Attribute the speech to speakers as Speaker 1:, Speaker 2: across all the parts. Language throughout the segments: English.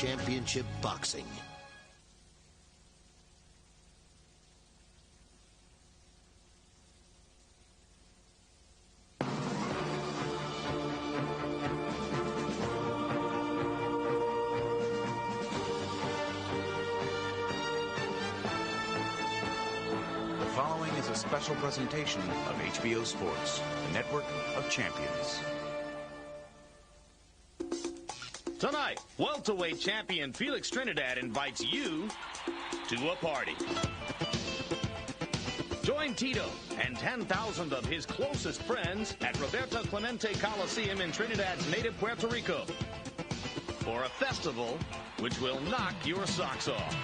Speaker 1: Championship Boxing.
Speaker 2: The following is a special presentation of HBO Sports, the network of champions.
Speaker 3: Tonight, welterweight champion Felix Trinidad invites you to a party. Join Tito and 10,000 of his closest friends at Roberto Clemente Coliseum in Trinidad's native Puerto Rico for a festival which will knock your socks off.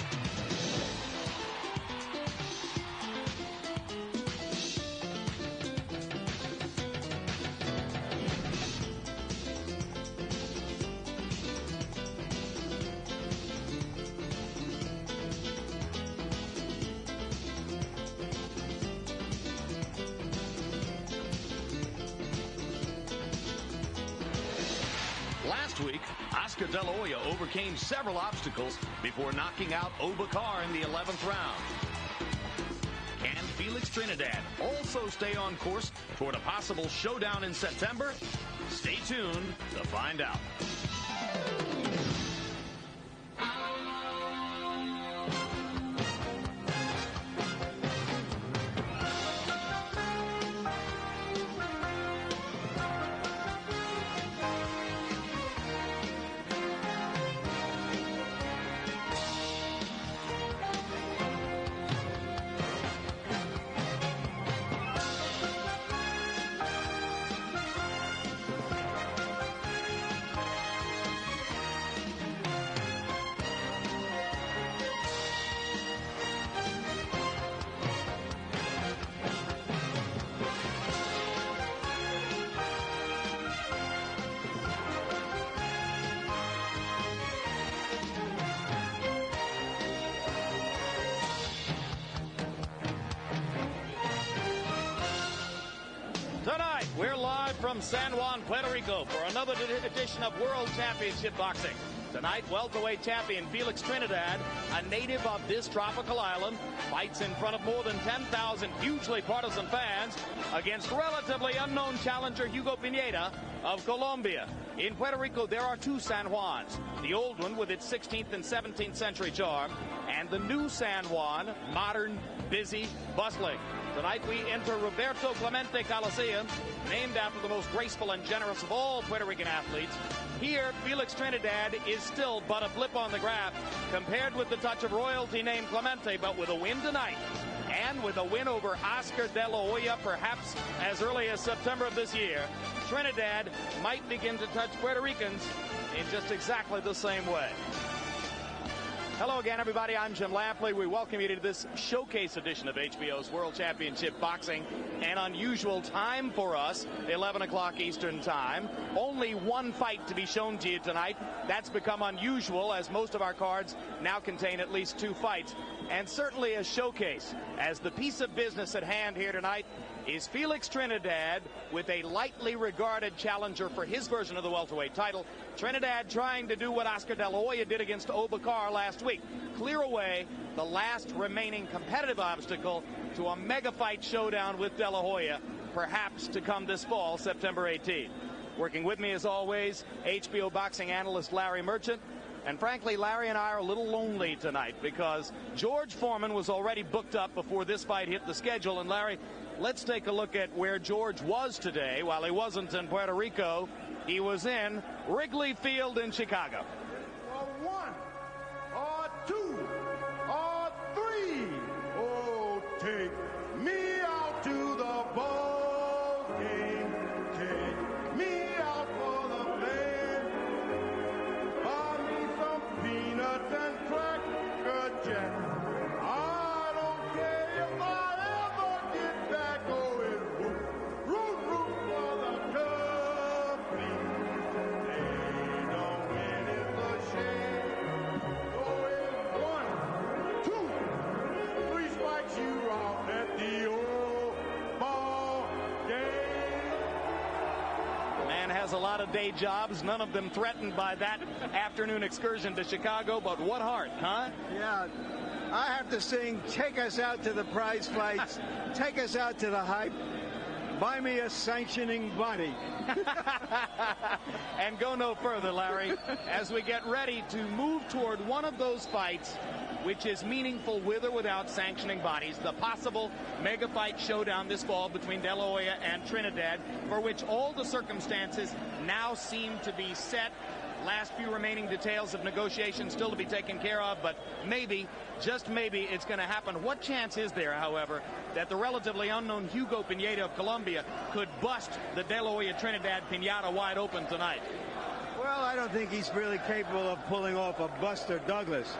Speaker 3: Last week, Oscar De La Hoya overcame several obstacles before knocking out Obakar in the 11th round. Can Felix Trinidad also stay on course toward a possible showdown in September? Stay tuned to find out. Tonight, we're live from San Juan, Puerto Rico for another edition of World Championship Boxing. Tonight, welterweight champion Felix Trinidad, a native of this tropical island, fights in front of more than 10,000 hugely partisan fans against relatively unknown challenger Hugo Pineda of Colombia. In Puerto Rico, there are two San Juans, the old one with its 16th and 17th century charm, and the new San Juan, modern, busy, bustling. Tonight we enter Roberto Clemente Coliseum, named after the most graceful and generous of all Puerto Rican athletes. Here, Felix Trinidad is still but a blip on the graph compared with the touch of royalty named Clemente, but with a win tonight and with a win over Oscar De La Hoya perhaps as early as September of this year, Trinidad might begin to touch Puerto Ricans in just exactly the same way. Hello again, everybody. I'm Jim Lampley. We welcome you to this showcase edition of HBO's World Championship Boxing. An unusual time for us, 11 o'clock Eastern Time. Only one fight to be shown to you tonight. That's become unusual as most of our cards now contain at least two fights. And certainly a showcase, as the piece of business at hand here tonight is Felix Trinidad with a lightly regarded challenger for his version of the welterweight title. Trinidad trying to do what Oscar De La Hoya did against Obakar last week. Clear away the last remaining competitive obstacle to a mega fight showdown with De La Hoya, perhaps to come this fall, September 18th. Working with me as always, HBO boxing analyst Larry Merchant. And frankly, Larry and I are a little lonely tonight because George Foreman was already booked up before this fight hit the schedule. And Larry, let's take a look at where George was today. While he wasn't in Puerto Rico, he was in Wrigley Field in Chicago.
Speaker 4: Or one, or two, or three. Oh, take me out to the ball game. Take me out for the band. Buy me some peanuts and cracker jack. I don't care if I ever get back. Oh, it's root for the Cubbies. They don't win, it's a shame. Oh, it's 1, 2, 3 strikes you out at the old ball game.
Speaker 3: The man has a lot lot of day jobs, none of them threatened by that afternoon excursion to Chicago, but what heart, huh?
Speaker 1: Yeah, I have to sing, take us out to the prize fights, take us out to the hype, buy me a sanctioning body.
Speaker 3: And go no further, Larry, as we get ready to move toward one of those fights which is meaningful with or without sanctioning bodies, the possible mega fight showdown this fall between De La Hoya and Trinidad, for which all the circumstances now seem to be set. Last few remaining details of negotiations still to be taken care of, but maybe, just maybe, it's going to happen. What chance is there, however, that the relatively unknown Hugo Pineda of Colombia could bust the De La Hoya Trinidad Pinata wide open tonight?
Speaker 1: Well, I don't think he's really capable of pulling off a Buster Douglas.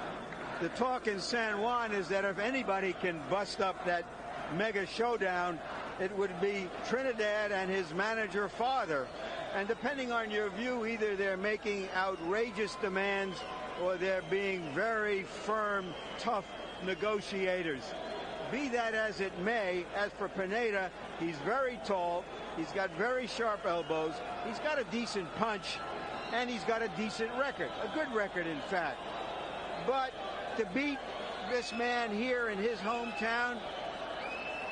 Speaker 1: The talk in San Juan is that if anybody can bust up that mega showdown, it would be Trinidad and his manager father. And depending on your view, either they're making outrageous demands or they're being very firm, tough negotiators. Be that as it may, as for Pineda, he's very tall, he's got very sharp elbows, he's got a decent punch, and he's got a decent record, a good record in fact. But to beat this man here in his hometown,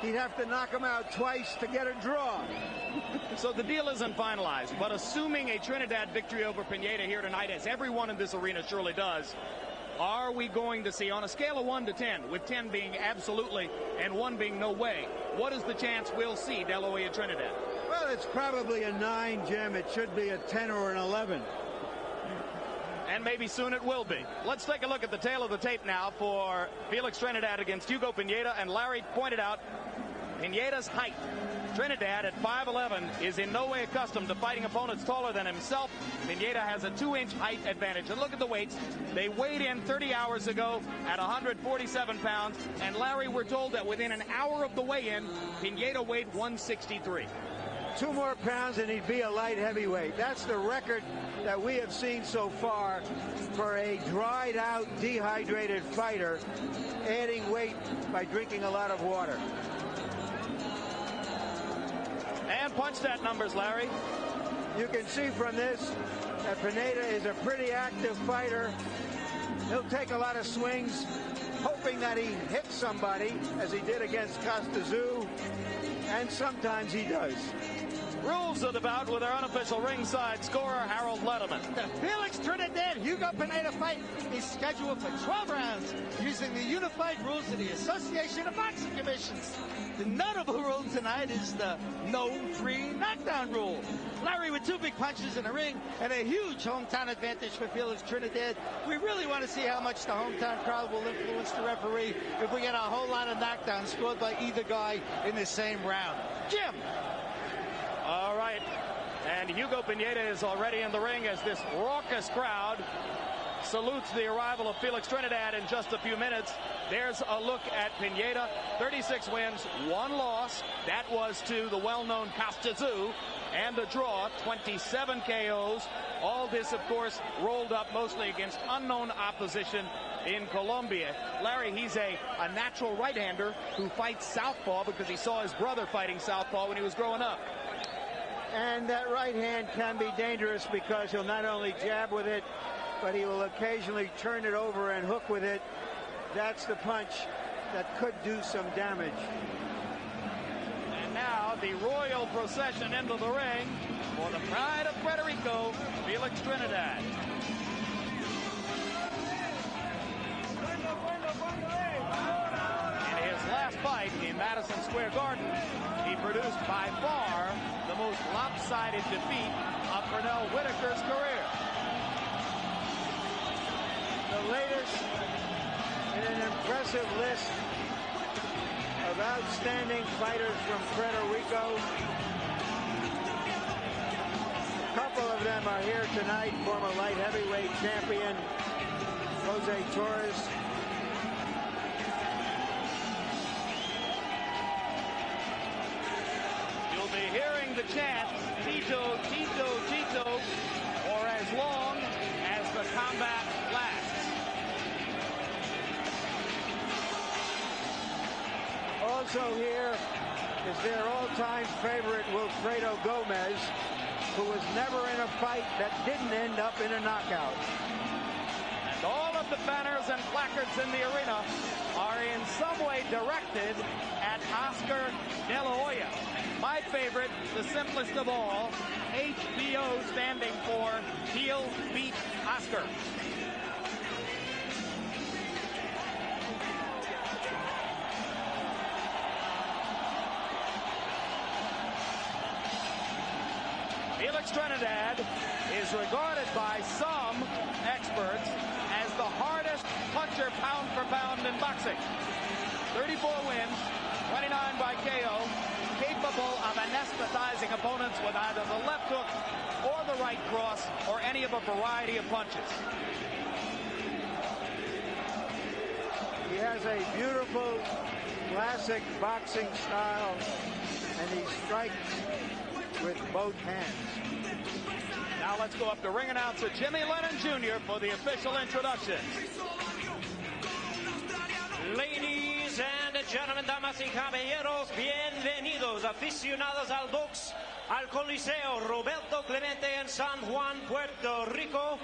Speaker 1: he'd have to knock him out twice to get a draw.
Speaker 3: So the deal isn't finalized, but assuming a Trinidad victory over Pineda here tonight, as everyone in this arena surely does, are we going to see, on a scale of 1 to 10, with 10 being absolutely and 1 being no way, what is the chance we'll see De La Hoya Trinidad?
Speaker 1: Well, it's probably a 9, Jim. It should be a 10 or an 11.
Speaker 3: And maybe soon it will be. Let's take a look at the tail of the tape now for Felix Trinidad against Hugo Pineda. And Larry pointed out Pineda's height. Trinidad at 5'11" is in no way accustomed to fighting opponents taller than himself. Pineda has a 2-inch height advantage. And look at the weights. They weighed in 30 hours ago at 147 pounds. And Larry, we're told that within an hour of the weigh-in, Pineda weighed 163.
Speaker 1: 2 more pounds and he'd be a light heavyweight. That's the record that we have seen so far for a dried out, dehydrated fighter adding weight by drinking a lot of water.
Speaker 3: And punch that numbers, Larry.
Speaker 1: You can see from this that Pineda is a pretty active fighter. He'll take a lot of swings, hoping that he hits somebody, as he did against Costazoo, and sometimes he does.
Speaker 3: Rules of the bout with our unofficial ringside scorer, Harold Letterman.
Speaker 5: The Felix Trinidad Hugo Pineda fight is scheduled for 12 rounds using the unified rules of the Association of Boxing Commissions. The notable rule tonight is the no free knockdown rule. Larry, with 2 big punches in the ring and a huge hometown advantage for Felix Trinidad, we really want to see how much the hometown crowd will influence the referee if we get a whole lot of knockdowns scored by either guy in the same round. Jim.
Speaker 3: All right, and Hugo Pineda is already in the ring as this raucous crowd salutes the arrival of Felix Trinidad in just a few minutes. There's a look at Pineda, 36 wins, 1 loss. That was to the well-known Costazoo, and a draw, 27 KOs. All this, of course, rolled up mostly against unknown opposition in Colombia. Larry, he's a natural right-hander who fights southpaw because he saw his brother fighting southpaw when he was growing up.
Speaker 1: And that right hand can be dangerous because he'll not only jab with it, but he will occasionally turn it over and hook with it. That's the punch that could do some damage.
Speaker 3: And now the royal procession into the ring for the pride of Puerto Rico, Felix Trinidad. In his last fight in Madison Square Garden, he produced by far the most lopsided defeat of Pernell Whitaker's career.
Speaker 1: The latest in an impressive list of outstanding fighters from Puerto Rico. A couple of them are here tonight. Former light heavyweight champion Jose Torres.
Speaker 3: You'll be hearing the chant, Tito, Tito, Tito, for as long as the combat lasts.
Speaker 1: Also here is their all-time favorite, Wilfredo Gomez. who was never in a fight that didn't end up in a knockout.
Speaker 3: And all of the banners and placards in the arena are in some way directed at Oscar De La Hoya. My favorite, the simplest of all, HBO standing for Heel Beat Oscar. Felix Trinidad is regarded by some experts as the hardest puncher pound for pound in boxing. 34 wins, 29 by KO, capable of anesthetizing opponents with either the left hook or the right cross or any of a variety of punches.
Speaker 1: He has a beautiful classic boxing style, and he strikes with both hands.
Speaker 3: Now let's go up to ring announcer Jimmy Lennon Jr. for the official introduction.
Speaker 6: Ladies and gentlemen, damas y caballeros, bienvenidos aficionados al box, al Coliseo Roberto Clemente en San Juan, Puerto Rico,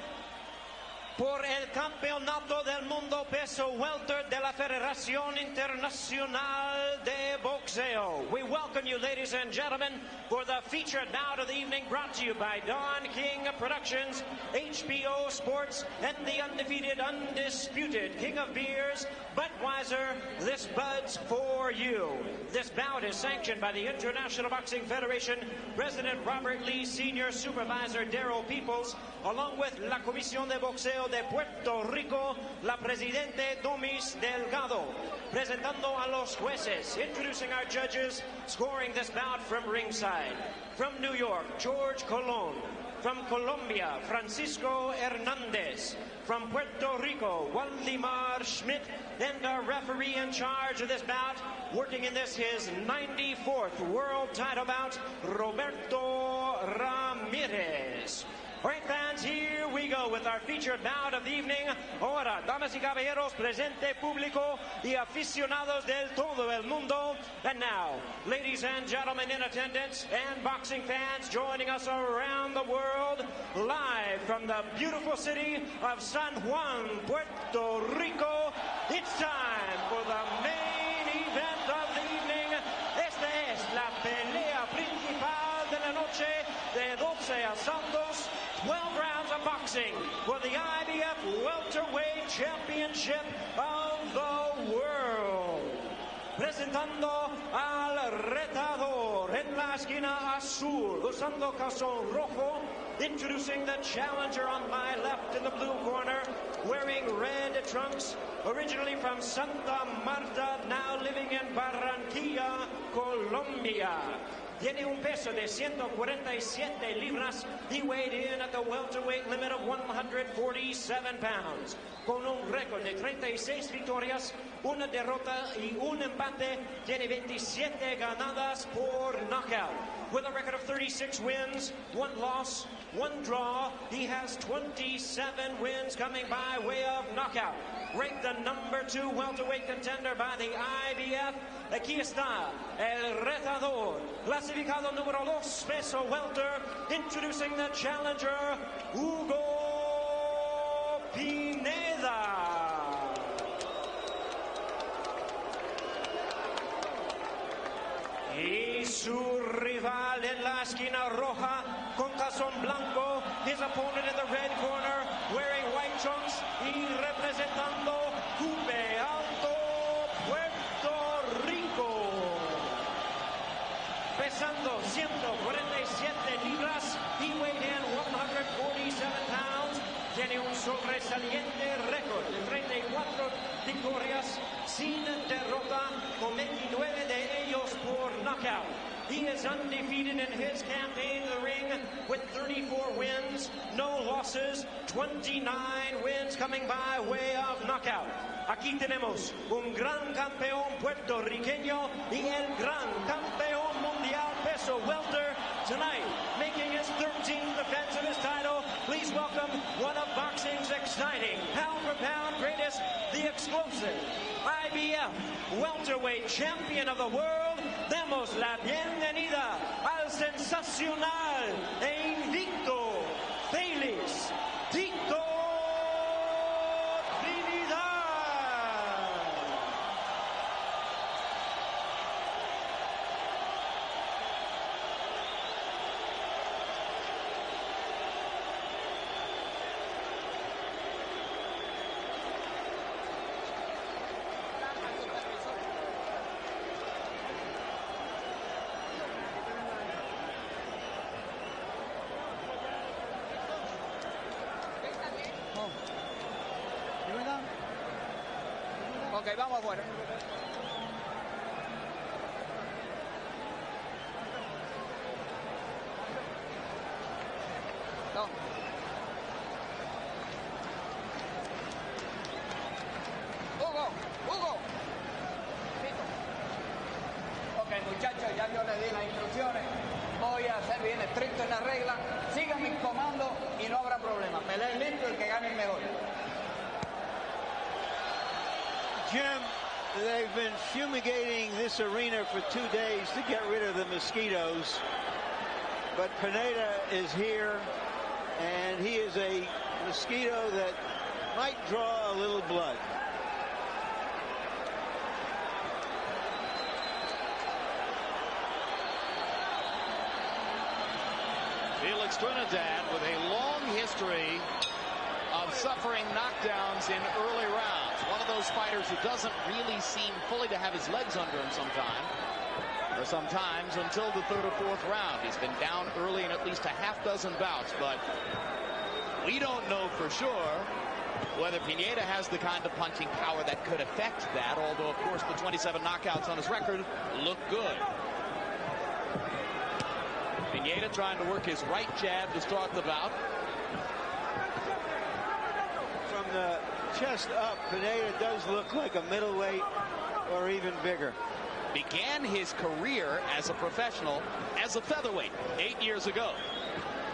Speaker 6: por el campeonato del mundo peso welter de la Federación Internacional de Boxeo. We welcome you, ladies and gentlemen, for the featured bout of the evening, brought to you by Don King Productions, HBO Sports, and the undefeated, undisputed King of Beers, Budweiser. This Bud's for you. This bout is sanctioned by the International Boxing Federation, President Robert Lee, Senior Supervisor Darrell Peoples, along with La Comisión de Boxeo de Puerto Rico, la Presidente Domis Delgado. Presentando a los jueces, introducing our judges, scoring this bout from ringside. From New York, George Colon. From Colombia, Francisco Hernandez. From Puerto Rico, Waldemar Schmidt. And our referee in charge of this bout, working in this his 94th world title bout, Roberto Ramirez. All right, fans, here we go with our featured bout of the evening. Ahora, damas y caballeros, presente público y aficionados del todo el mundo. And now, ladies and gentlemen in attendance and boxing fans joining us around the world, live from the beautiful city of San Juan, Puerto Rico, it's time for the main event of the evening. Esta es la pelea principal de la noche de 12 asaltos. 12 rounds of boxing for the IBF Welterweight Championship of the World. Presentando al retador en la esquina azul, usando calzón rojo. Introducing the challenger on my left in the blue corner, wearing red trunks, originally from Santa Marta, now living in Barranquilla, Colombia. Tiene un peso de 147 libras. He weighed in at the welterweight limit of 147 pounds. Con un récord de 36 victorias, una derrota y un empate. Tiene 27 ganadas por knockout. With a record of 36 wins, 1 loss, 1 draw. He has 27 wins coming by way of knockout. Ranked the number 2 welterweight contender by the IBF. Aquí está el retador, clasificado número 2, peso welter, introducing the challenger, Hugo Pineda. Y su rival en la esquina roja, con calzón blanco, his opponent in the red corner, wearing white trunks, y representando Cupe Alto, Puerto Rico. Pesando 147 libras, he weighed in 147 pounds. Tiene un sobresaliente récord de 34 victorias sin derrota, con 29 de ellos por knockout. He is undefeated in his campaign in the ring with 34 wins, no losses, 29 wins coming by way of knockout. Aquí tenemos un gran campeón puertorriqueño y el gran campeón mundial peso welter tonight, making his 13th defense of his title. Please welcome one of boxing's exciting pound-for-pound greatest, the explosive IBF welterweight champion of the world. Demos la bienvenida al sensacional e
Speaker 7: Ok, vamos afuera. No. Hugo, Hugo. Ok, muchachos, ya yo le di las instrucciones. Voy a ser bien estricto en la regla. Sigan mis comandos y no habrá problema. Peleen limpio, el que gane el mejor.
Speaker 1: Jim, they've been fumigating this arena for 2 days to get rid of the mosquitoes. But Pineda is here, and he is a mosquito that might draw a little blood.
Speaker 3: Felix Trinidad with a long history of suffering knockdowns in early rounds. One of those fighters who doesn't really seem fully to have his legs under him sometimes until the third or fourth round. He's been down early in at least a half dozen bouts, but we don't know for sure whether Pineda has the kind of punching power that could affect that, although, of course, the 27 knockouts on his record look good. Pineda trying to work his right jab to start the bout.
Speaker 1: From the chest up, Pineda does look like a middleweight or even bigger.
Speaker 3: Began his career as a professional as a featherweight 8 years ago.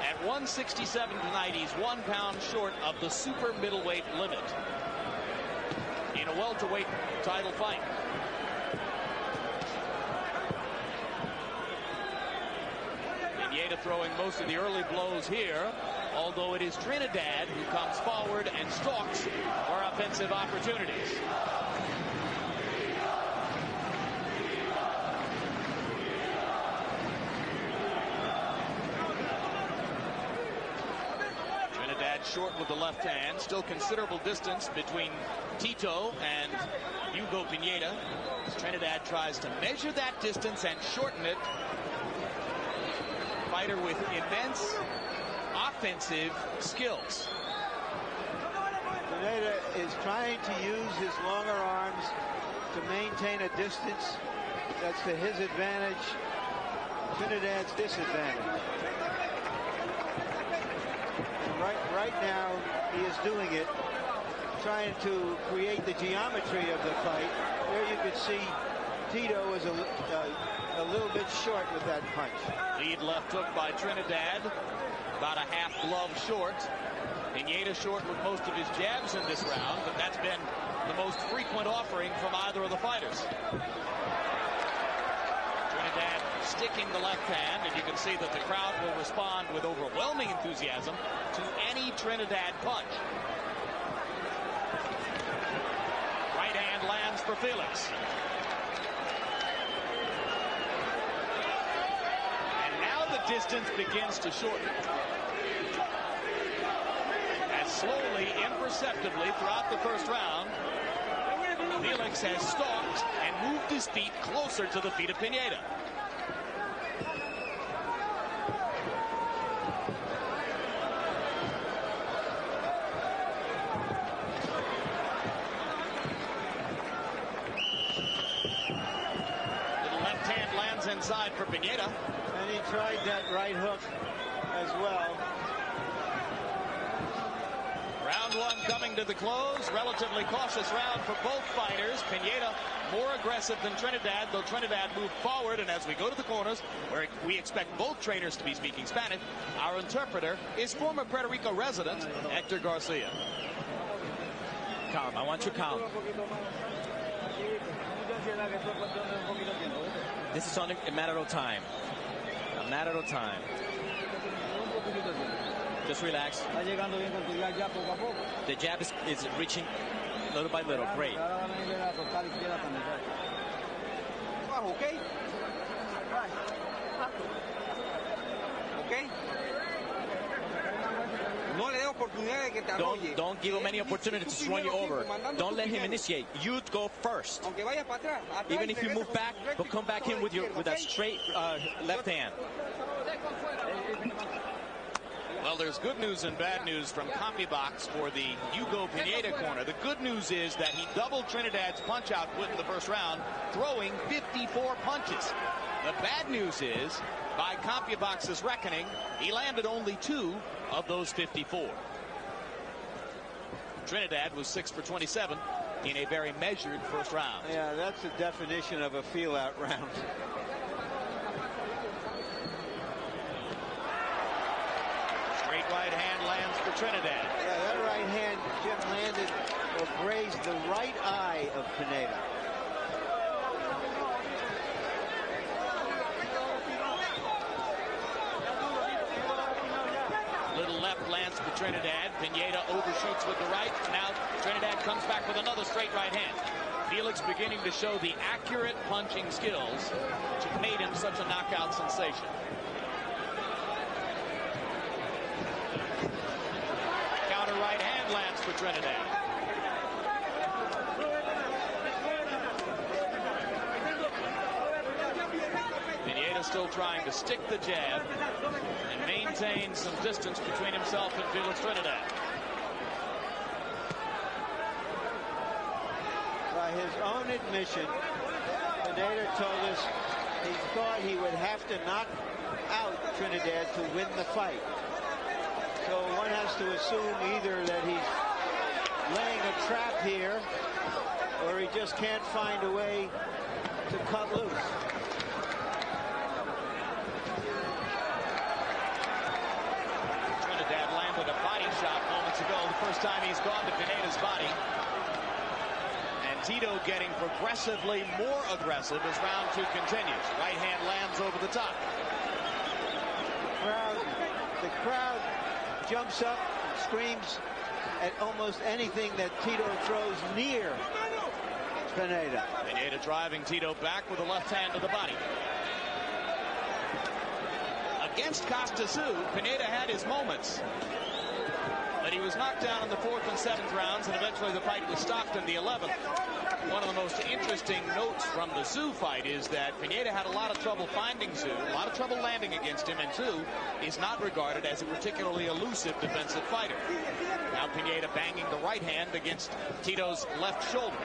Speaker 3: At 167 tonight, he's 1 pound short of the super middleweight limit in a welterweight title fight. Pineda throwing most of the early blows here, although it is Trinidad who comes forward and stalks for offensive opportunities. Short with the left hand. Still considerable distance between Tito and Hugo Pineda. Trinidad tries to measure that distance and shorten it. Fighter with immense offensive skills.
Speaker 1: Pineda is trying to use his longer arms to maintain a distance that's to his advantage, Trinidad's disadvantage. Right now, he is doing it, trying to create the geometry of the fight. There you could see Tito is a little bit short with that punch.
Speaker 3: Lead left hook by Trinidad, about a half glove short. Pineda short with most of his jabs in this round, but that's been the most frequent offering from either of the fighters. Trinidad sticking the left hand, and you can see that the crowd will respond with overwhelming enthusiasm to any Trinidad punch. Right hand lands for Felix. And now the distance begins to shorten. As slowly, imperceptibly throughout the first round, Felix has stalked and moved his feet closer to the feet of Pineda. Inside for Pineda.
Speaker 1: And he tried that right hook as well.
Speaker 3: Round one coming to the close. Relatively cautious round for both fighters. Pineda more aggressive than Trinidad, though Trinidad moved forward. And as we go to the corners, where we expect both trainers to be speaking Spanish, our interpreter is former Puerto Rico resident Hector Garcia.
Speaker 8: Calm. I want you calm. This is only a matter of time. A matter of time. Just relax. The jab is reaching little by little. Great.
Speaker 7: Okay? Okay?
Speaker 8: Don't give him any opportunity to run you over. Don't let him initiate. You go first. Even if you move back, but come back in with that straight left hand.
Speaker 3: Well, there's good news and bad news from CompuBox for the Hugo Pineda corner. The good news is that he doubled Trinidad's punch output in the first round, throwing 54 punches. The bad news is, by CompuBox's reckoning, he landed only 2 of those 54. Trinidad was 6 for 27 in a very measured first round.
Speaker 1: Yeah, that's the definition of a feel-out round.
Speaker 3: Straight right hand lands for Trinidad.
Speaker 1: Yeah, that right hand, Jim, landed or grazed the right eye of Pineda.
Speaker 3: Little left lands for Trinidad. Pineda overshoots with the right. Now Trinidad comes back with another straight right hand. Felix beginning to show the accurate punching skills which have made him such a knockout sensation. Counter right hand lands for Trinidad. Pineda still trying to stick the jab and maintain some distance between himself and Felix Trinidad.
Speaker 1: By his own admission, Pineda told us he thought he would have to knock out Trinidad to win the fight. So one has to assume either that he's laying a trap here or he just can't find a way to cut loose.
Speaker 3: Trinidad landed a body shot moments ago, the first time he's gone to Pineda's body. And Tito getting progressively more aggressive as round 2 continues. Right hand lands over the top.
Speaker 1: The crowd jumps up and screams at almost anything that Tito throws near Pineda.
Speaker 3: Pineda driving Tito back with a left hand to the body. Against Costa-Sioux, Pineda had his moments. But he was knocked down in the 4th and 7th rounds, and eventually the fight was stopped in the 11th. One of the most interesting notes from the Sioux fight is that Pineda had a lot of trouble finding Sioux, a lot of trouble landing against him, and Sioux is not regarded as a particularly elusive defensive fighter. Now Pineda banging the right hand against Tito's left shoulder.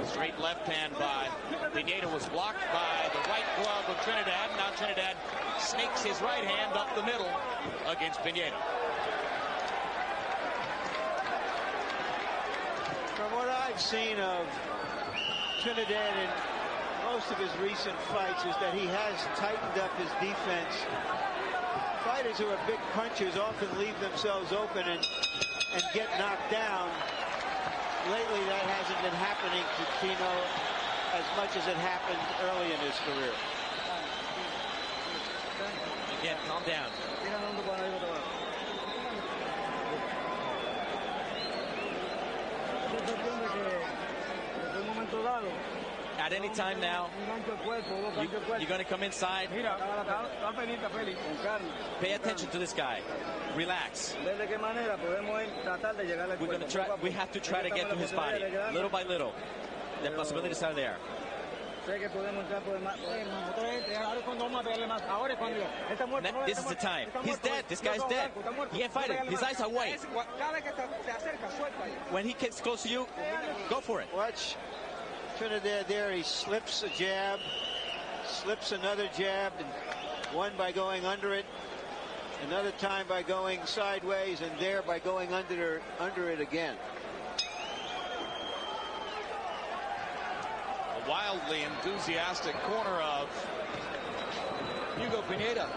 Speaker 3: Straight left hand by Pineda was blocked by the right glove of Trinidad. Now Trinidad snakes his right hand up the middle against Pineda.
Speaker 1: From what I've seen of Trinidad in most of his recent fights is that he has tightened up his defense. Fighters who are big punchers often leave themselves open and get knocked down. Lately, that hasn't been happening to Tino as much as it happened early in his career.
Speaker 8: Again, calm down. At any time now, you're going to come inside. Pay attention to this guy. Relax. We're going to try. We have to try to get to his body, little by little. The possibilities are there. This is the time. He's dead. This guy's dead. He can't fight it. His eyes are white. When he gets close to you, go for it.
Speaker 1: Watch Trinidad there. He slips a jab, slips another jab, and one by going under it, another time by going sideways, and there by going under it again.
Speaker 3: A wildly enthusiastic corner of Hugo Pineda,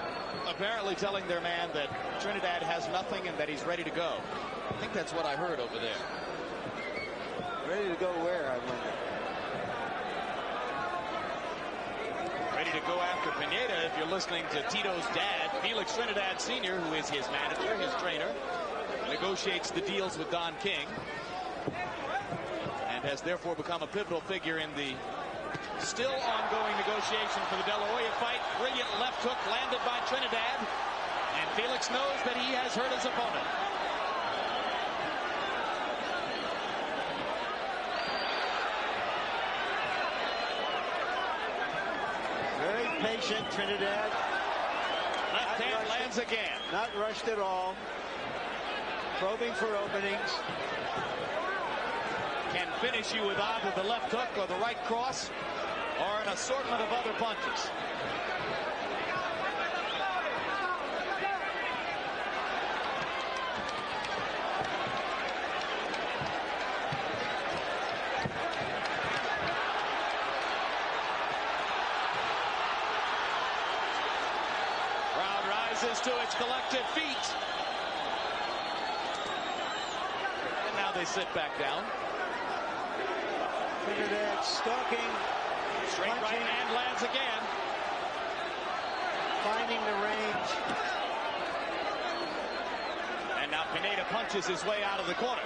Speaker 3: apparently telling their man that Trinidad has nothing and that he's ready to go. I think that's what I heard over there.
Speaker 1: Ready to go where, I wonder?
Speaker 3: Ready to go after Pineda, if you're listening to Tito's dad, Felix Trinidad Sr., who is his manager, his trainer, negotiates the deals with Don King, and has therefore become a pivotal figure in the still ongoing negotiation for the De La Hoya fight. Brilliant left hook landed by Trinidad, and Felix knows that he has hurt his opponent.
Speaker 1: Very Attention, Trinidad.
Speaker 3: Left hand lands again.
Speaker 1: Not rushed at all. Probing for openings.
Speaker 3: Can finish you with either the left hook or the right cross or an assortment of other punches. To its collective feet. And now they sit back down.
Speaker 1: Trinidad stalking.
Speaker 3: Straight
Speaker 1: punching,
Speaker 3: right hand lands again.
Speaker 1: Finding the range.
Speaker 3: And now Pineda punches his way out of the corner.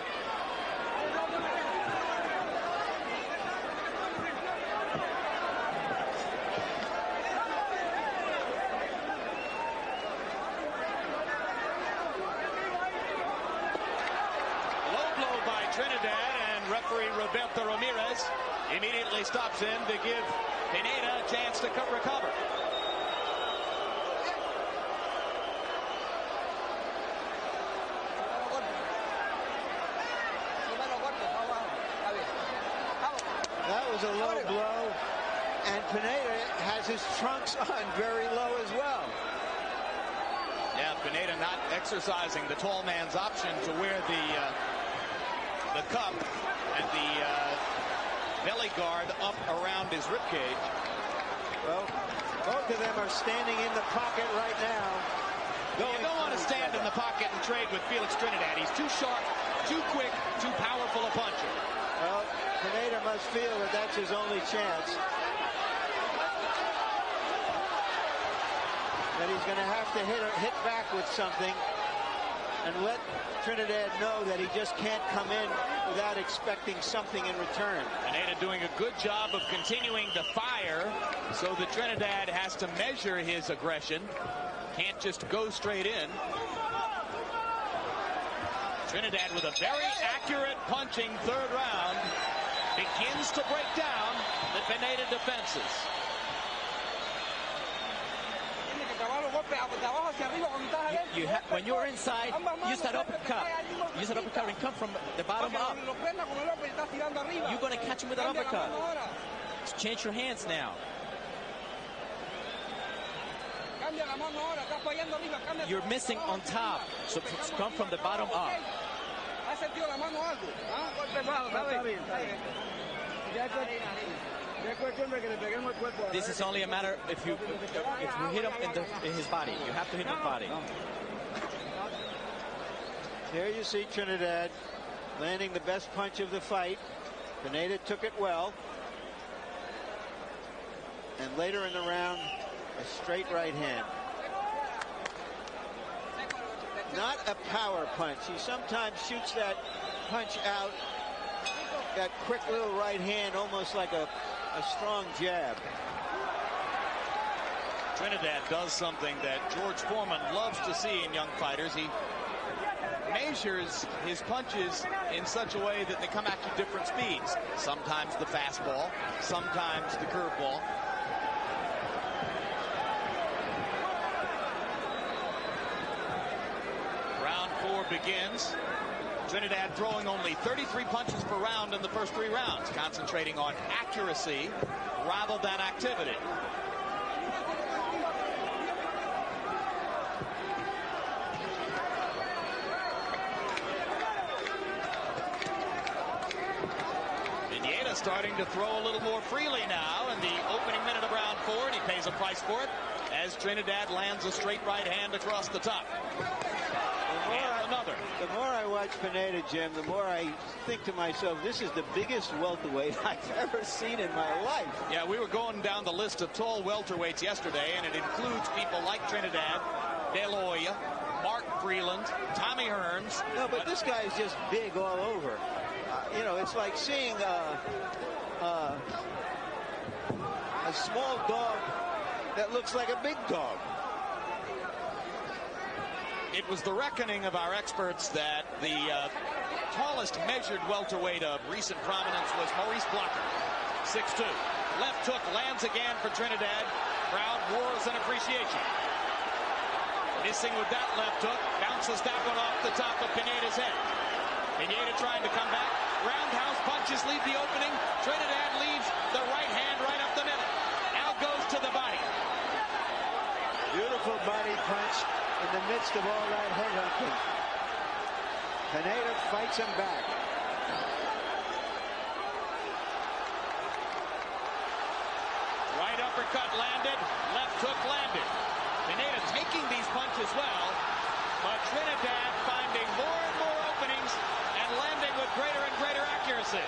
Speaker 3: Trinidad, and referee Roberto Ramirez immediately stops in to give Pineda a chance to recover.
Speaker 1: That was a low blow, and Pineda has his trunks on very low as well.
Speaker 3: Yeah, Pineda not exercising the tall man's option to wear the cup and the belly guard up around his ribcage.
Speaker 1: Well, both of them are standing in the pocket right now.
Speaker 3: You don't want to stand in the pocket and trade with Felix Trinidad. He's too sharp, too quick, too powerful a puncher.
Speaker 1: Well, Pineda must feel that that's his only chance. That he's going to have to hit back with something and let Trinidad know that he just can't come in without expecting something in return.
Speaker 3: Pineda doing a good job of continuing the fire so that Trinidad has to measure his aggression. Can't just go straight in. Trinidad with a very accurate punching third round begins to break down the Pineda defenses.
Speaker 8: When you're inside, use that uppercut. Use that uppercut and come from the bottom up. You're going to catch him with an uppercut. Change your hands now. You're missing on top, so come from the bottom up. This is only a matter if you hit him in his body. You have to hit his body.
Speaker 1: Here you see Trinidad landing the best punch of the fight. Pineda took it well. And later in the round, a straight right hand. Not a power punch. He sometimes shoots that punch out, that quick little right hand, almost like a strong jab.
Speaker 3: Trinidad does something that George Foreman loves to see in young fighters. He measures his punches in such a way that they come at you different speeds. Sometimes the fastball, sometimes the curveball. Round 4 begins. Trinidad throwing only 33 punches per round in the first 3 rounds, concentrating on accuracy rather than activity. Pineda starting to throw a little more freely now in the opening minute of round 4, and he pays a price for it as Trinidad lands a straight right hand across the top.
Speaker 1: The more I watch Pineda, Jim, the more I think to myself, this is the biggest welterweight I've ever seen in my life.
Speaker 3: Yeah, we were going down the list of tall welterweights yesterday, and it includes people like Trinidad, De La Hoya, Mark Freeland, Tommy Hearns.
Speaker 1: No, but this guy is just big all over. You know, it's like seeing a small dog that looks like a big dog.
Speaker 3: It was the reckoning of our experts that the tallest measured welterweight of recent prominence was Maurice Blocker, 6'2". Left hook lands again for Trinidad. Crowd roars in appreciation. Missing with that left hook. Bounces that one off the top of Pineda's head. Pineda trying to come back. Roundhouse punches leave the opening. Trinidad leaves the right hand right up the middle. Now goes to the body.
Speaker 1: Beautiful body punch in the midst of all that headhunting. Pineda fights him back.
Speaker 3: Right uppercut landed. Left hook landed. Pineda taking these punches well, but Trinidad finding more and more openings and landing with greater and greater accuracy.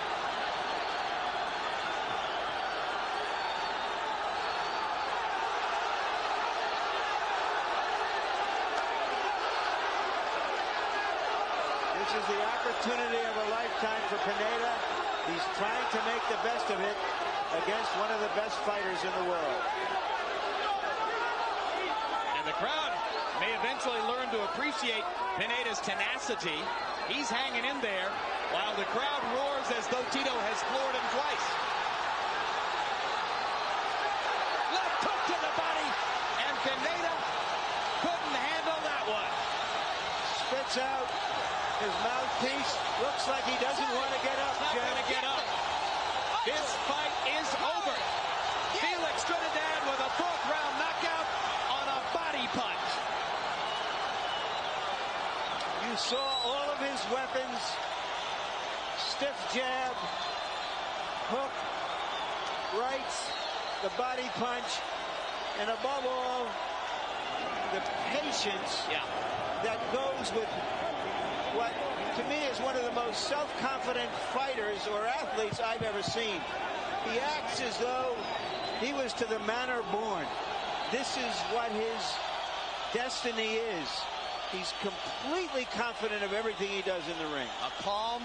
Speaker 1: This is the opportunity of a lifetime for Pineda. He's trying to make the best of it against one of the best fighters in the world.
Speaker 3: The crowd may eventually learn to appreciate Pineda's tenacity. He's hanging in there while the crowd roars as though Tito has floored him twice. Left hook to the body, and Pineda couldn't handle that one.
Speaker 1: Spits out his mouthpiece. Looks like he doesn't want to get up.
Speaker 3: Not going to get up. This fight is over. Felix Trinidad with a fourth-round knockout on a body punch.
Speaker 1: You saw all of his weapons. Stiff jab, hook, rights, the body punch, and above all, the patience that goes with what, to me, is one of the most self-confident fighters or athletes I've ever seen. He acts as though he was to the manner born. This is what his destiny is. He's completely confident of everything he does in the ring.
Speaker 3: A calm,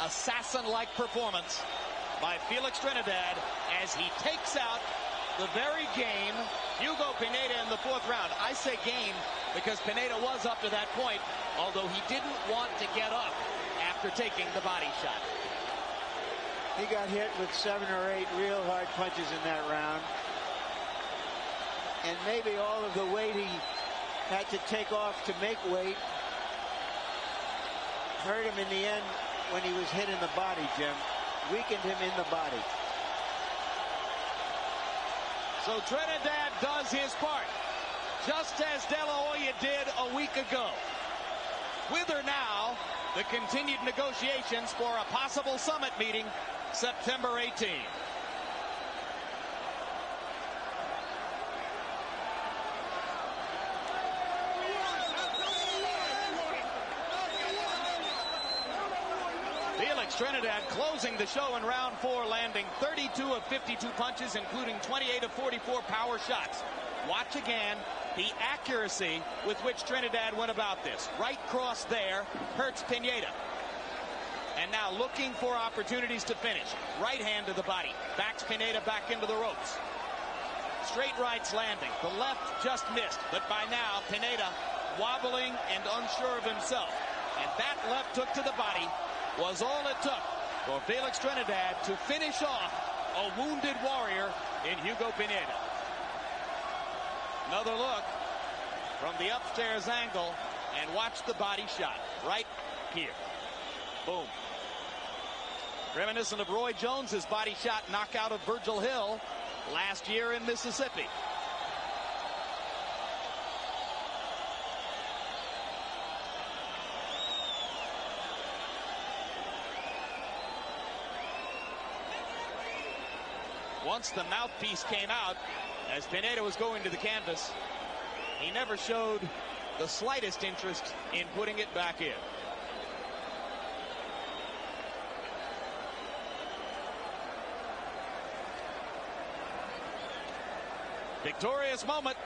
Speaker 3: assassin-like performance by Felix Trinidad as he takes out the very game Hugo Pineda in the fourth round. I say game because Pineda was up to that point, although he didn't want to get up after taking the body shot.
Speaker 1: He got hit with 7 or 8 real hard punches in that round. And maybe all of the weight he had to take off to make weight hurt him in the end when he was hit in the body, Jim. Weakened him in the body.
Speaker 3: So Trinidad does his part, just as De La Hoya did a week ago. With her now, the continued negotiations for a possible summit meeting September 18. Felix Trinidad closing the show in round 4, landing 32 of 52 punches, including 28 of 44 power shots. Watch again the accuracy with which Trinidad went about this. Right cross there hurts Pineda. And now looking for opportunities to finish. Right hand to the body. Backs Pineda back into the ropes. Straight rights landing. The left just missed. But by now, Pineda wobbling and unsure of himself. And that left hook to the body was all it took for Felix Trinidad to finish off a wounded warrior in Hugo Pineda. Another look from the upstairs angle, and watch the body shot right here. Boom. Reminiscent of Roy Jones's body shot knockout of Virgil Hill last year in Mississippi. Once the mouthpiece came out, as Pineda was going to the canvas, he never showed the slightest interest in putting it back in. Victorious moment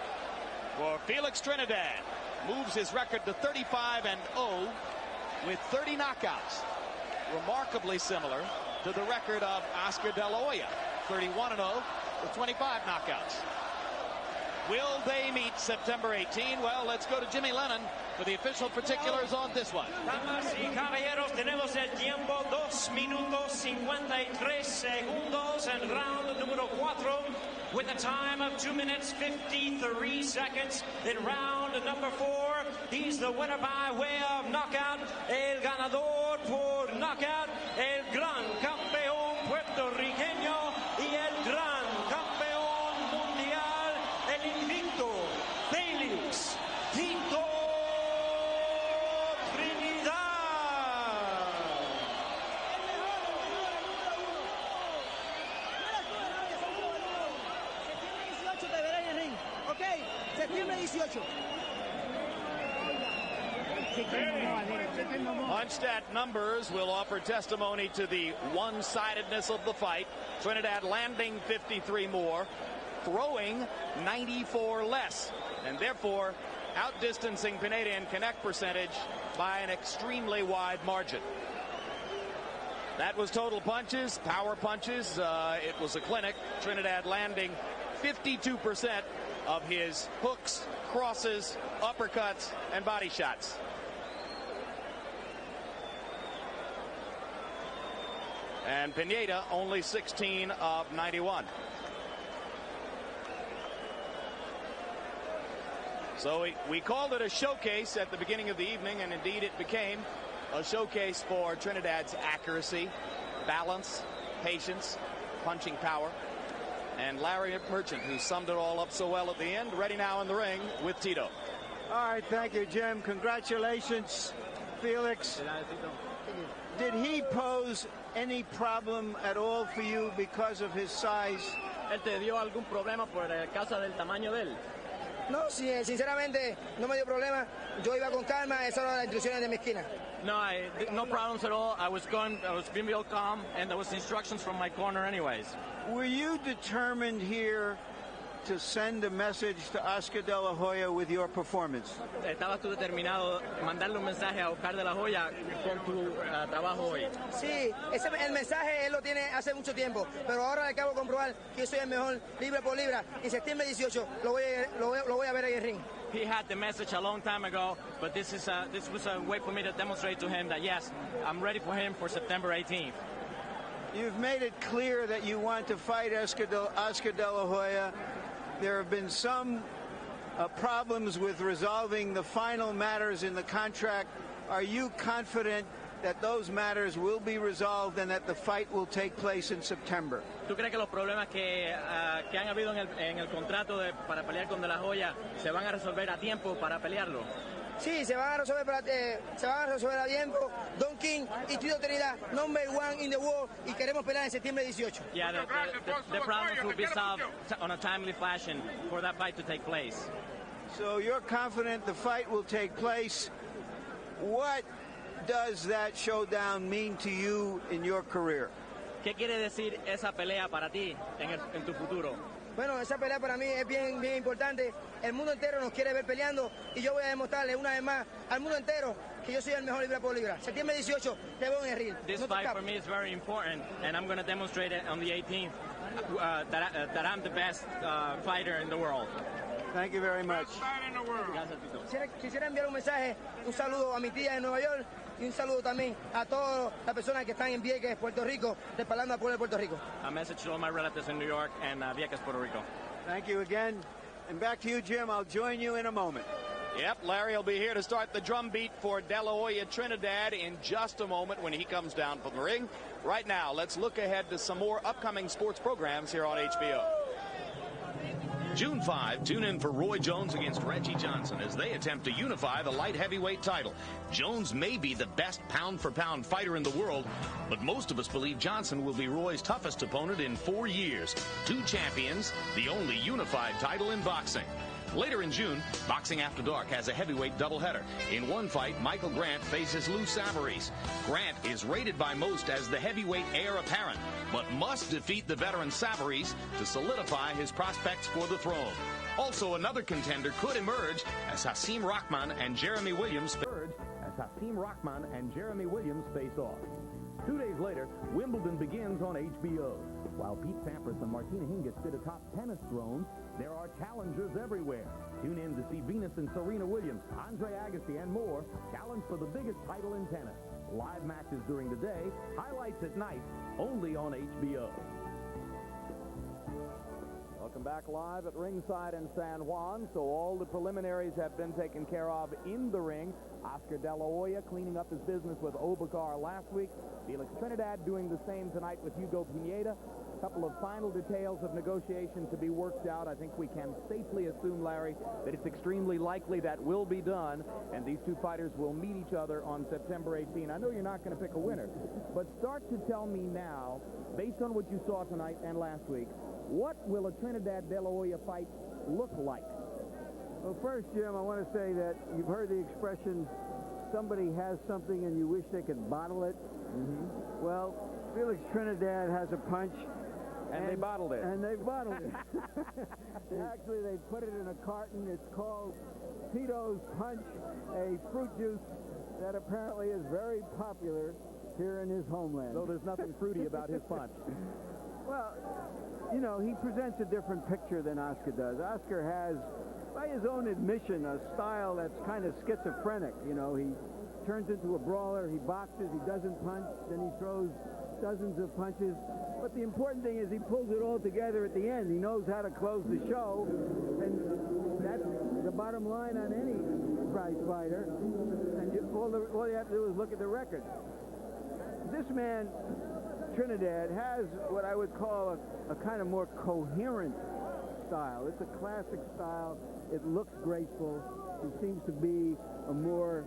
Speaker 3: for Felix Trinidad. Moves his record to 35-0 with 30 knockouts. Remarkably similar to the record of Oscar De La Hoya, 31-0 with 25 knockouts. Will they meet September 18? Well, let's go to Jimmy Lennon for the official particulars on this one.
Speaker 6: Damas y caballeros, tenemos el tiempo 2 minutos 53 segundos en round número 4 with a time of 2 minutes 53 seconds in round number 4. He's the winner by way of knockout, el ganador por knockout, el gran campeón puertorriqueño y el gran campeón mundial, el invicto Felix Tito Trinidad.
Speaker 5: Septiembre 18 te veré en el ring, ¿ok? Septiembre 18.
Speaker 3: Unstat numbers will offer testimony to the one-sidedness of the fight. Trinidad landing 53 more, throwing 94 less, and therefore outdistancing Pineda in connect percentage by an extremely wide margin. That was total punches, power punches. It was a clinic. Trinidad landing 52% of his hooks, crosses, uppercuts, and body shots. And Pineda only 16 of 91. So we called it a showcase at the beginning of the evening, and indeed it became a showcase for Trinidad's accuracy, balance, patience, punching power. And Larry Merchant, who summed it all up so well at the end, ready now in the ring with Tito.
Speaker 1: All right, thank you, Jim. Congratulations, Felix. Did he pose any problem at all for you because of his size?
Speaker 8: ¿Él te dio algún problema por causa del tamaño de él?
Speaker 9: No, sí, sinceramente no me dio problema. Yo iba con calma, esas eran las instrucciones de mi esquina.
Speaker 8: No, no problems at all. I was being real calm, and there was instructions from my corner anyways.
Speaker 1: Were you determined here to send a message to Oscar De La Hoya with your performance?
Speaker 8: ¿Estabas tú determinado mandarle un mensaje a Oscar De La Hoya con tu trabajo hoy?
Speaker 9: Sí, el mensaje él lo tiene hace mucho tiempo, pero ahora le acabo de comprobar que yo soy el mejor libra por libra. En septiembre 18 lo voy a ver en el ring.
Speaker 8: He had the message a long time ago, but this was a way for me to demonstrate to him that yes, I'm ready for him for September 18th.
Speaker 1: You've made it clear that you want to fight Oscar De La Hoya. There have been some problems with resolving the final matters in the contract. Are you confident that those matters will be resolved and that the fight will take place in September?
Speaker 8: ¿Tú crees que los problemas que han habido en el contrato para pelear con De La Hoya se van a resolver a tiempo para pelearlo?
Speaker 9: Sí, se van a resolver a tiempo. Don King y Tito Trinidad, number 1 in the world, y queremos pelear en septiembre 18.
Speaker 8: Yeah, the problems will be solved on a timely fashion for that fight to take place.
Speaker 1: So you're confident the fight will take place. What does that showdown mean to you in your career?
Speaker 8: ¿Qué quiere decir esa pelea para ti en tu futuro?
Speaker 9: Bueno, esa pelea para mí es bien importante. El mundo entero nos quiere ver peleando y yo voy a demostrarle una vez más al mundo entero que yo soy el mejor libra por libra. Septiembre 18 te veo en el ring.
Speaker 8: This fight for me is very important, and I'm going to demonstrate it on the 18th that I'm the best fighter in the world.
Speaker 1: Thank you very much.
Speaker 9: Quisiera enviar un mensaje, un saludo a mi tía en Nueva York y un saludo también a todas las personas que están en Vieques, Puerto Rico, respaldando al pueblo de Puerto Rico.
Speaker 8: A message to all my relatives in New York and Vieques, Puerto Rico.
Speaker 1: Thank you again. And back to you, Jim. I'll join you in a moment.
Speaker 3: Yep, Larry will be here to start the drumbeat for De La Hoya Trinidad in just a moment when he comes down from the ring. Right now, let's look ahead to some more upcoming sports programs here on HBO.
Speaker 2: June 5, tune in for Roy Jones against Reggie Johnson as they attempt to unify the light heavyweight title. Jones may be the best pound-for-pound fighter in the world, but most of us believe Johnson will be Roy's toughest opponent in 4 years. 2 champions, the only unified title in boxing. Later in June, Boxing After Dark has a heavyweight doubleheader. In one fight, Michael Grant faces Lou Savarese. Grant is rated by most as the heavyweight heir apparent, but must defeat the veteran Savarese to solidify his prospects for the throne. Also, another contender could emerge as Hasim Rahman and Jeremy Williams face off. 2 days later, Wimbledon begins on HBO.
Speaker 10: While Pete Sampras and Martina Hingis sit atop tennis thrones, there are challengers everywhere. Tune in to see Venus and Serena Williams, Andre Agassi, and more challenge for the biggest title in tennis. Live matches during the day, highlights at night, only on HBO.
Speaker 11: Welcome back live at ringside in San Juan. So all the preliminaries have been taken care of in the ring. Oscar De La Hoya cleaning up his business with Obakar last week. Felix Trinidad doing the same tonight with Hugo Pineda. A couple of final details of negotiation to be worked out. I think we can safely assume, Larry, that it's extremely likely that will be done, and these two fighters will meet each other on September 18. I know you're not going to pick a winner, but start to tell me now, based on what you saw tonight and last week, what will a Trinidad-De La Hoya fight look like?
Speaker 1: Well, first, Jim, I want to say that you've heard the expression, somebody has something and you wish they could bottle it. Mm-hmm. Well, Felix Trinidad has a punch.
Speaker 11: And they bottled it.
Speaker 1: And they bottled it. Actually, they put it in a carton. It's called Tito's Punch, a fruit juice that apparently is very popular here in his homeland.
Speaker 11: So there's nothing fruity about his punch.
Speaker 1: Well, you know, he presents a different picture than Oscar does. Oscar has, by his own admission, a style that's kind of schizophrenic. You know, he turns into a brawler, he boxes, he doesn't punch, then he throws dozens of punches. But the important thing is he pulls it all together at the end. He knows how to close the show, and that's the bottom line on any prize fighter. And all you have to do is look at the record. This man, Trinidad, has what I would call a kind of more coherent style. It's a classic style. It looks graceful. He seems to be a more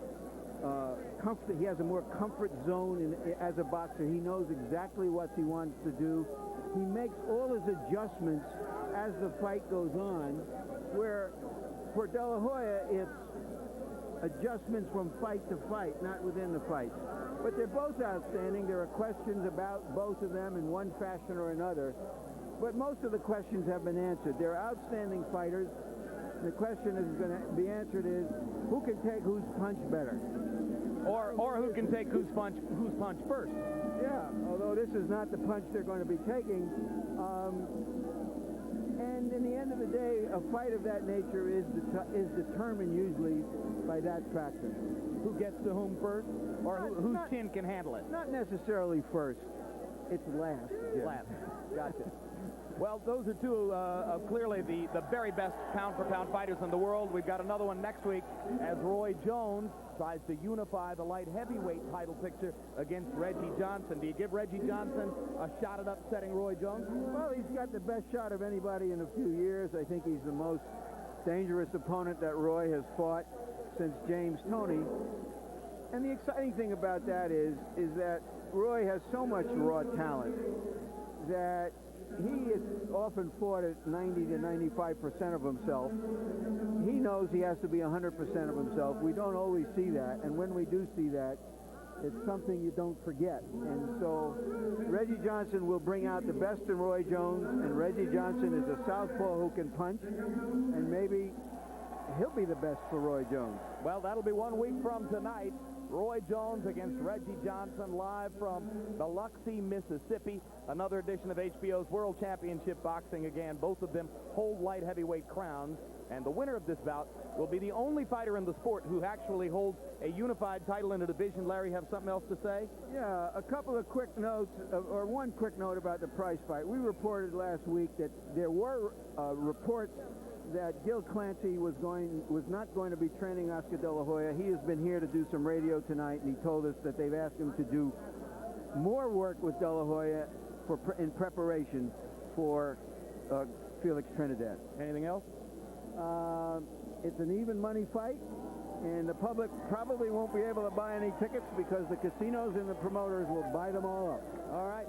Speaker 1: comfort. He has a more comfort zone as a boxer. He knows exactly what he wants to do. He makes all his adjustments as the fight goes on, where for De La Hoya, it's adjustments from fight to fight, not within the fight. But they're both outstanding. There are questions about both of them in one fashion or another. But most of the questions have been answered. They're outstanding fighters. The question is going to be answered is, who can take whose punch better?
Speaker 11: Or who can take whose punch first?
Speaker 1: Yeah, although this is not the punch they're going to be taking. And in the end of the day, a fight of that nature is determined usually by that factor.
Speaker 11: Who gets to whom first? Or whose chin can handle it?
Speaker 1: Not necessarily first. It's last. Jim.
Speaker 11: Last. Gotcha. Well, those are two of clearly the very best pound-for-pound fighters in the world. We've got another one next week as Roy Jones tries to unify the light heavyweight title picture against Reggie Johnson. Do you give Reggie Johnson a shot at upsetting Roy Jones?
Speaker 1: Well, he's got the best shot of anybody in a few years. I think he's the most dangerous opponent that Roy has fought since James Toney. And the exciting thing about that is that Roy has so much raw talent that he is often fought at 90 to 95% of himself. He knows he has to be 100% of himself. We don't always see that, and when we do see that, it's something you don't forget. And so Reggie Johnson will bring out the best in Roy Jones, and Reggie Johnson is a southpaw who can punch, and maybe he'll be the best for Roy Jones.
Speaker 11: Well, that'll be 1 week from tonight. Roy Jones against Reggie Johnson, live from Biloxi, Mississippi. Another edition of HBO's World Championship Boxing. Again, both of them hold light heavyweight crowns. And the winner of this bout will be the only fighter in the sport who actually holds a unified title in a division. Larry, have something else to say?
Speaker 1: Yeah, a couple of quick notes, or one quick note about the prize fight. We reported last week that there were reports that Gil Clancy was not going to be training Oscar De La Hoya. He has been here to do some radio tonight, and he told us that they've asked him to do more work with De La Hoya in preparation for Felix Trinidad.
Speaker 11: Anything else?
Speaker 1: It's an even money fight, and the public probably won't be able to buy any tickets because the casinos and the promoters will buy them all up.
Speaker 11: All right.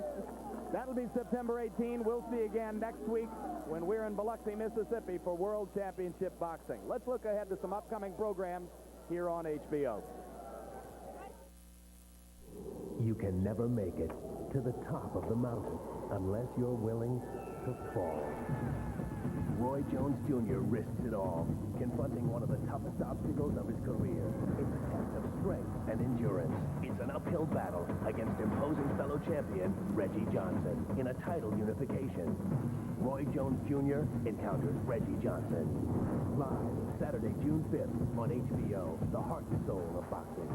Speaker 11: That'll be September 18. We'll see you again next week when we're in Biloxi, Mississippi for World Championship Boxing. Let's look ahead to some upcoming programs here on HBO.
Speaker 12: You can never make it to the top of the mountain unless you're willing to fall. Roy Jones Jr. risks it all, confronting one of the toughest obstacles of his career. It's a test of strength and endurance. It's an uphill uphill battle against imposing fellow champion Reggie Johnson in a title unification. Roy Jones Jr. encounters Reggie Johnson. Live Saturday, June 5th on HBO, the heart and soul of boxing.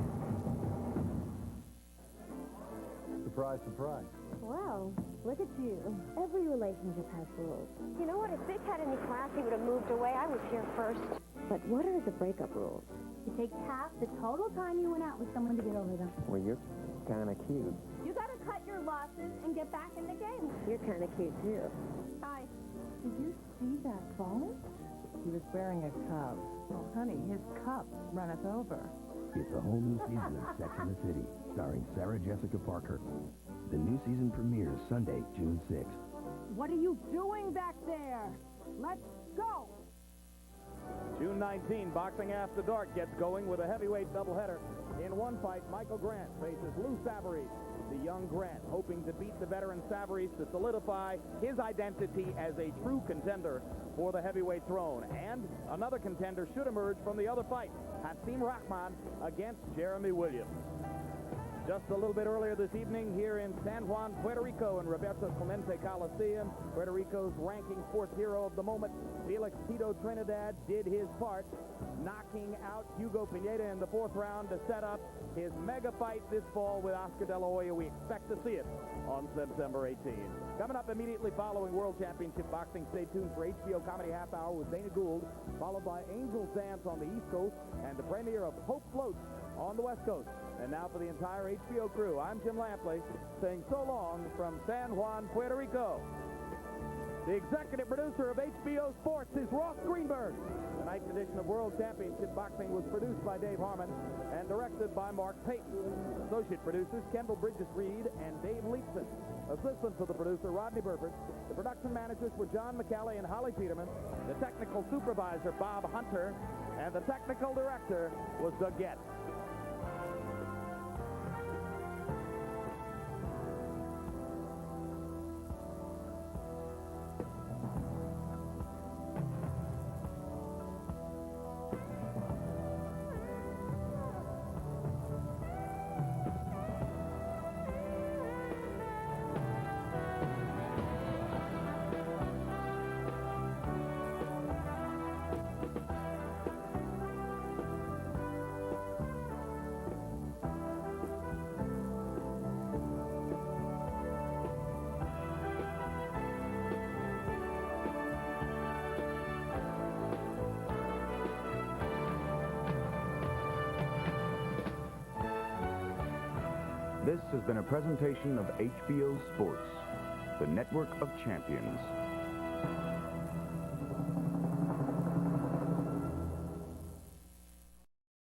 Speaker 13: Surprise, surprise.
Speaker 14: Well, look at you. Every relationship has rules. You know what? If Vic had any class, he would have moved away. I was here first. But what are the breakup rules?
Speaker 15: It takes half the total time you went out with someone to get over them.
Speaker 12: Well, you're kind of cute.
Speaker 15: You got to cut your losses and get back in the game.
Speaker 14: You're kind of cute, too.
Speaker 15: Hi.
Speaker 16: Did you see that phone? He was wearing a cup. Oh, honey, his cup runneth over.
Speaker 12: It's a whole new season of Sex and the City, starring Sarah Jessica Parker. The new season premieres Sunday, June 6th.
Speaker 16: What are you doing back there? Let's go!
Speaker 11: June 19, Boxing After Dark gets going with a heavyweight doubleheader. In one fight, Michael Grant faces Lou Savarese. The young Grant hoping to beat the veteran Savarese to solidify his identity as a true contender for the heavyweight throne. And another contender should emerge from the other fight, Hasim Rahman against Jeremy Williams. Just a little bit earlier this evening here in San Juan, Puerto Rico, in Roberto Clemente Coliseum, Puerto Rico's ranking fourth hero of the moment, Felix Tito Trinidad, did his part, knocking out Hugo Pineda in the fourth round to set up his mega fight this fall with Oscar De La Hoya. We expect to see it on September 18. Coming up immediately following World Championship Boxing, stay tuned for HBO Comedy Half Hour with Dana Gould, followed by Angel's Dance on the East Coast and the premiere of Hope Floats on the West Coast. And now for the entire HBO crew, I'm Jim Lampley, saying so long from San Juan, Puerto Rico. The executive producer of HBO Sports is Ross Greenberg. Tonight's edition of World Championship Boxing was produced by Dave Harmon and directed by Mark Payton. Associate producers Kendall Bridges-Reed and Dave Leapson. Assistant to the producer Rodney Burbert. The production managers were John McCallie and Holly Peterman. The technical supervisor Bob Hunter. And the technical director was Doug Getz.
Speaker 17: This has been a presentation of HBO Sports, the network of champions.